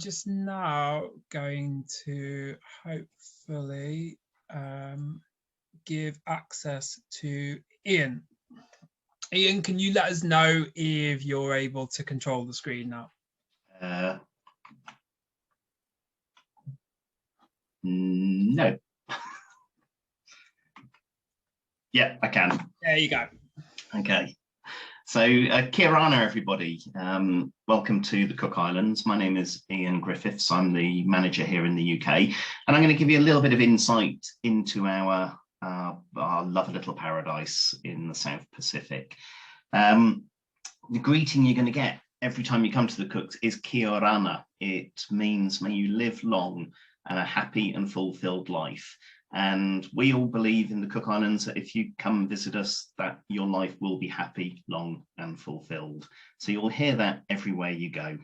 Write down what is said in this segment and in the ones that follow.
just now going to hopefully give access to Ian. Ian, can you let us know if you're able to control the screen now? No. Yeah, I can. There you go. Okay. So, kia ora, everybody. Welcome to the Cook Islands. My name is Ian Griffiths. I'm the manager here in the UK, and I'm going to give you a little bit of insight into our lovely little paradise in the South Pacific. The greeting you're going to get every time you come to the Cooks is kia orana. It means may you live long and a happy and fulfilled life. And we all believe in the Cook Islands that if you come visit us, that your life will be happy, long and fulfilled. So you'll hear that everywhere you go.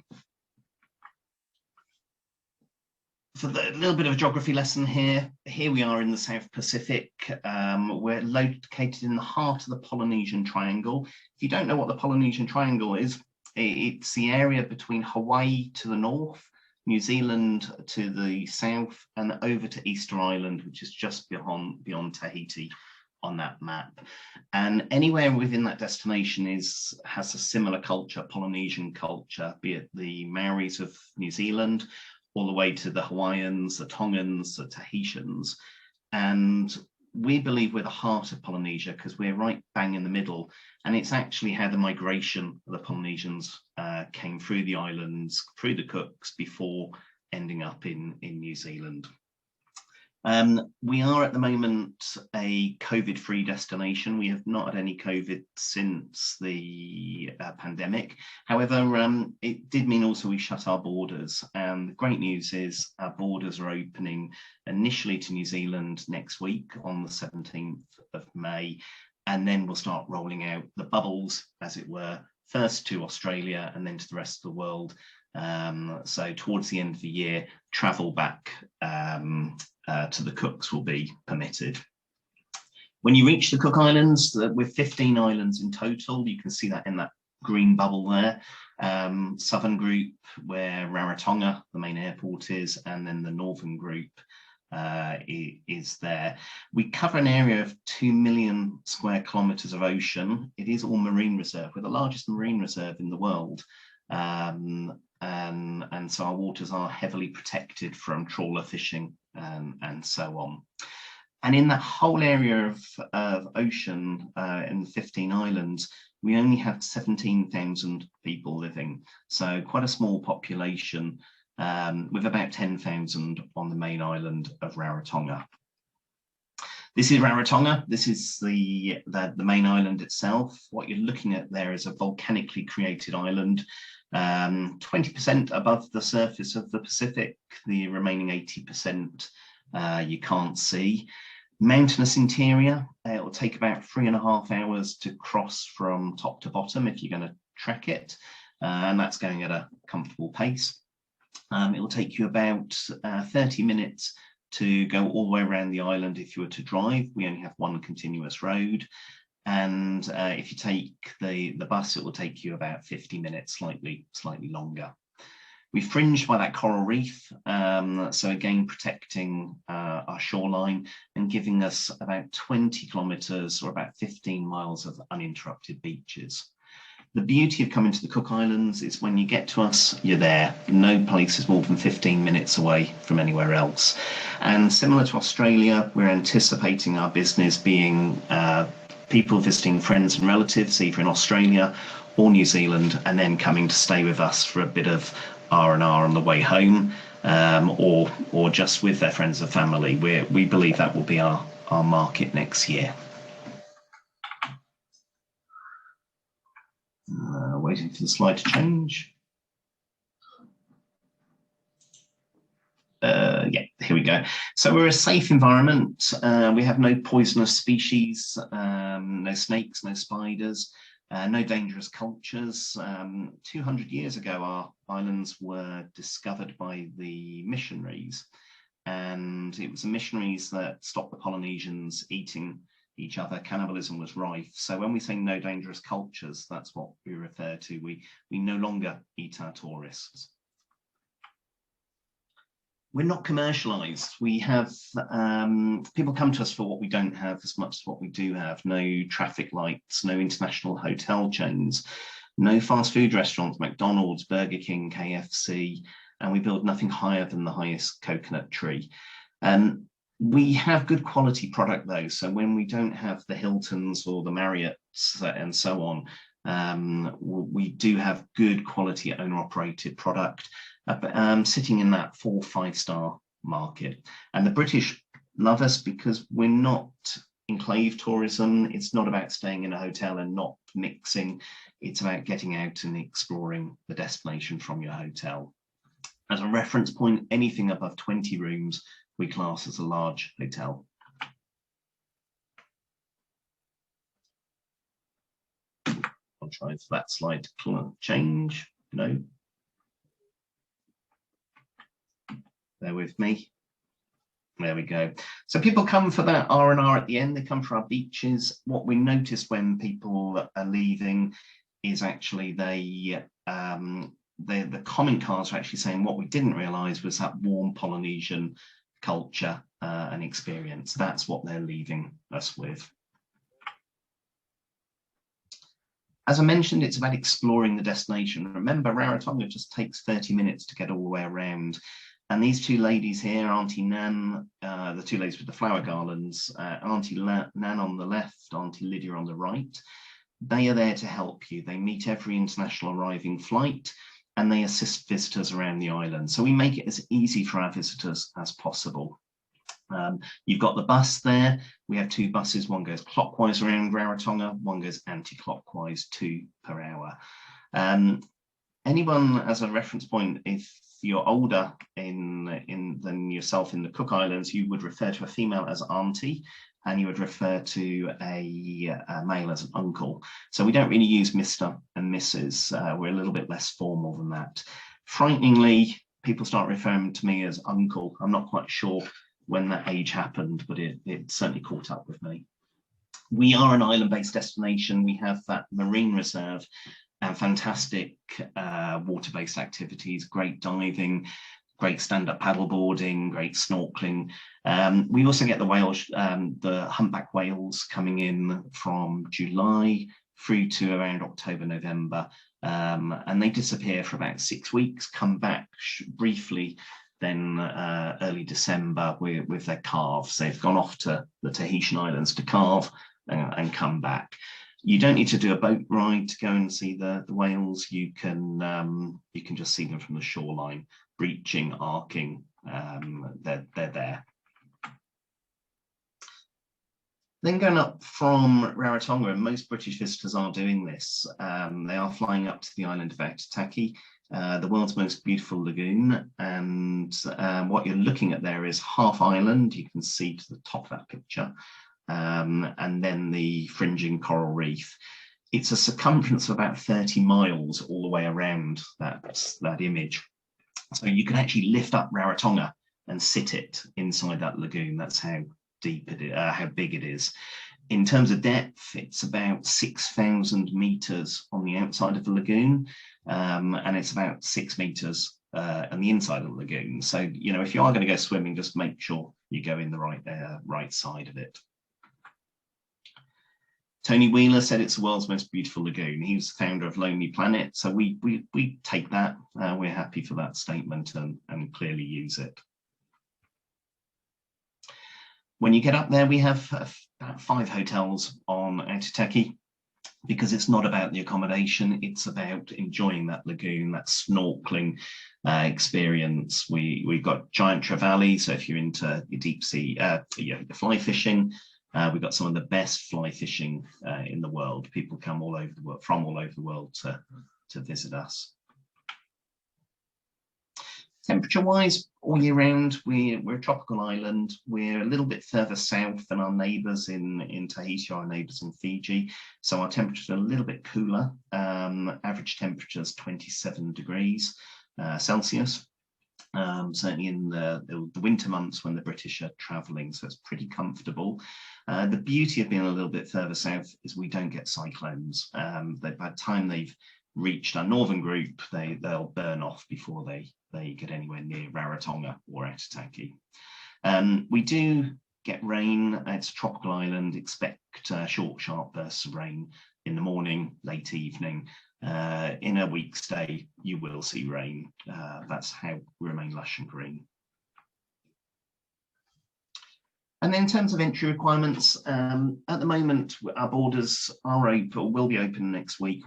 For the little bit of a geography lesson here, here we are in the South Pacific. We're located in the heart of the Polynesian Triangle. If you don't know what the Polynesian Triangle is, it's the area between Hawaii to the north, New Zealand to the south, and over to Easter Island, which is just beyond Tahiti on that map. And anywhere within that destination has a similar culture, Polynesian culture, be it the Maoris of New Zealand, all the way to the Hawaiians, the Tongans, the Tahitians. And we believe we're the heart of Polynesia because we're right bang in the middle. And it's actually how the migration of the Polynesians came through the islands, through the Cooks, before ending up in New Zealand. We are at the moment a COVID-free destination. We have not had any COVID since the pandemic. However, it did mean also we shut our borders. And the great news is our borders are opening initially to New Zealand next week on the 17th of May. And then we'll start rolling out the bubbles, as it were, first to Australia and then to the rest of the world. So towards the end of the year, travel back to the Cooks will be permitted. When you reach the Cook Islands, with 15 islands in total, you can see that in that green bubble there. Southern group, where Rarotonga, the main airport, is, and then the northern group is there. We cover an area of 2 million square kilometres of ocean. It is all marine reserve. We're the largest marine reserve in the world. And so our waters are heavily protected from trawler fishing and so on. And in that whole area of ocean in the 15 islands, we only have 17,000 people living. So quite a small population, with about 10,000 on the main island of Rarotonga. This is Rarotonga. This is the main island itself. What you're looking at there is a volcanically created island, 20% above the surface of the Pacific. The remaining 80% you can't see. Mountainous interior. It will take about 3.5 hours to cross from top to bottom if you're going to trek it, and that's going at a comfortable pace. It will take you about 30 minutes to go all the way around the island if you were to drive. We only have one continuous road. And if you take the bus, it will take you about 50 minutes, slightly longer. We're fringed by that coral reef, so again protecting our shoreline and giving us about 20 kilometres or about 15 miles of uninterrupted beaches. The beauty of coming to the Cook Islands is when you get to us, you're there. No place is more than 15 minutes away from anywhere else. And similar to Australia, we're anticipating our business being people visiting friends and relatives, either in Australia or New Zealand, and then coming to stay with us for a bit of R&R on the way home, or just with their friends and family. We believe that will be our market next year. Waiting for the slide to change. Yeah, here we go. So we're a safe environment. We have no poisonous species, no snakes, no spiders, no dangerous cultures. 200 years ago, our islands were discovered by the missionaries, and it was the missionaries that stopped the Polynesians eating each other. Cannibalism was rife. So when we say no dangerous cultures, that's what we refer to. We no longer eat our tourists. we're not commercialized. We have people come to us for what we don't have as much as what we do have. No traffic lights, no international hotel chains, no fast food restaurants, McDonald's, Burger King, KFC, and we build nothing higher than the highest coconut tree. We have good quality product though, so when we don't have the Hiltons or the Marriotts and so on, we do have good quality owner-operated product, sitting in that 4 or 5-star market. And the British love us because we're not enclave tourism. It's not about staying in a hotel and not mixing. It's about getting out and exploring the destination from your hotel. As a reference point, anything above 20 rooms we class as a large hotel. I'll try for that slide to change. No. Bear with me. There we go. So people come for that R&R at the end. They come for our beaches. What we notice when people are leaving is actually the comment cards are actually saying what we didn't realise was that warm Polynesian culture and experience. That's what they're leaving us with. As I mentioned, it's about exploring the destination. Remember, Rarotonga just takes 30 minutes to get all the way around. And these two ladies here, Auntie Nan, the two ladies with the flower garlands, Auntie Nan on the left, Auntie Lydia on the right, they are there to help you. They meet every international arriving flight and they assist visitors around the island. So we make it as easy for our visitors as possible. You've got the bus there. We have 2 buses. One goes clockwise around Rarotonga, one goes anti-clockwise, 2 per hour. Anyone, as a reference point, if you're older than yourself in the Cook Islands, you would refer to a female as auntie, and you would refer to a male as an uncle. So we don't really use Mr. and Mrs. We're a little bit less formal than that. Frighteningly, people start referring to me as uncle. I'm not quite sure when that age happened, but it certainly caught up with me. We are an island-based destination. We have that marine reserve and fantastic water-based activities, great diving, great stand-up paddleboarding, great snorkeling. We also get the whales, the humpback whales coming in from July through to around October, November, and they disappear for about 6 weeks, come back briefly, then early December with their calves. They've gone off to the Tahitian Islands to calve and come back. You don't need to do a boat ride to go and see the whales. You can just see them from the shoreline, breaching, arcing. They're there. Then going up from Rarotonga, and most British visitors are doing this, they are flying up to the island of Aitutaki, the world's most beautiful lagoon. And what you're looking at there is half island. You can see to the top of that picture. And then the fringing coral reef. It's a circumference of about 30 miles all the way around that image. So you can actually lift up Rarotonga and sit it inside that lagoon. That's how deep it is, how big it is. In terms of depth, it's about 6,000 meters on the outside of the lagoon, and it's about 6 meters on the inside of the lagoon. So, you know, if you are going to go swimming, just make sure you go in the right side of it. Tony Wheeler said it's the world's most beautiful lagoon. He was the founder of Lonely Planet, so we take that. We're happy for that statement and clearly use it. When you get up there, we have about 5 hotels on Aitutaki, because it's not about the accommodation, it's about enjoying that lagoon, that snorkeling experience. We've got giant trevally, so if you're into your deep sea, your fly fishing, we've got some of the best fly fishing in the world. People come all over the world, from all over the world to visit us. Temperature-wise, all year round, we're a tropical island. We're a little bit further south than our neighbours in Tahiti, our neighbours in Fiji. So our temperatures are a little bit cooler. Average temperature is 27 degrees Celsius. Certainly in the winter months when the British are travelling, so it's pretty comfortable. The beauty of being a little bit further south is we don't get cyclones. By the time they've reached our northern group, they'll burn off before they get anywhere near Rarotonga or Aitutaki. We do get rain. It's a tropical island. Expect short, sharp bursts of rain in the morning, late evening. In a week's day, you will see rain. That's how we remain lush and green. And then in terms of entry requirements, at the moment, our borders are open, or will be open next week.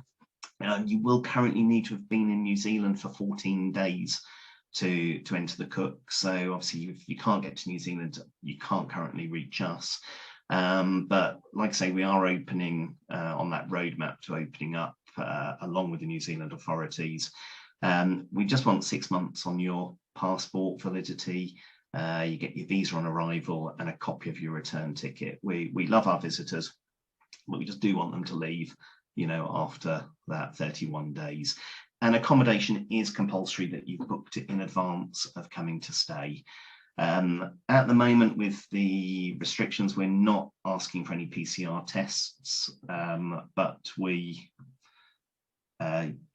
You will currently need to have been in New Zealand for 14 days to enter the Cook. So obviously, if you can't get to New Zealand, you can't currently reach us. But like I say, we are opening on that roadmap to opening up along with the New Zealand authorities. We just want 6 months on your passport validity. You get your visa on arrival and a copy of your return ticket. We love our visitors, but we just do want them to leave, you know, after that 31 days. And accommodation is compulsory that you've booked it in advance of coming to stay. At the moment, with the restrictions, we're not asking for any PCR tests, but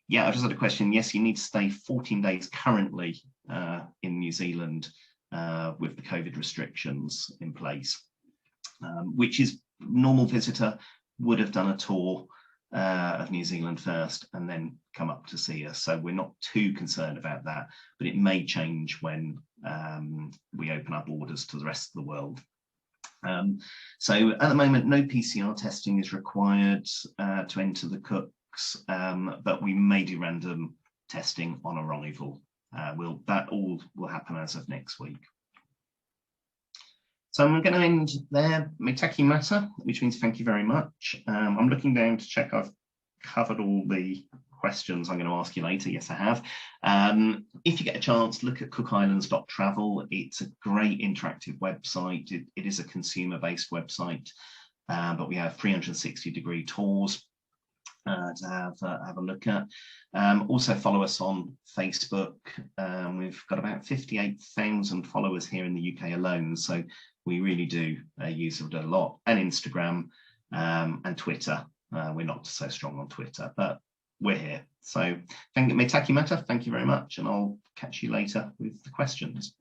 yeah, I just had a question. Yes, you need to stay 14 days currently in New Zealand with the COVID restrictions in place, which is normal visitor would have done a tour of New Zealand first and then come up to see us. So we're not too concerned about that, but it may change when we open our borders to the rest of the world. So at the moment, no PCR testing is required to enter the Cooks, but we may do random testing on arrival. That all will happen as of next week. So I'm going to end there. Me taki mata, which means thank you very much. I'm looking down to check I've covered all the questions I'm going to ask you later. Yes, I have. If you get a chance, look at cookislands.travel. It's a great interactive website. It is a consumer-based website, but we have 360-degree tours to have a look at. Also follow us on Facebook. We've got about 58,000 followers here in the UK alone, so we really do use it a lot. And Instagram and Twitter. We're not so strong on Twitter, but we're here. So me taki mata, thank you very much, and I'll catch you later with the questions.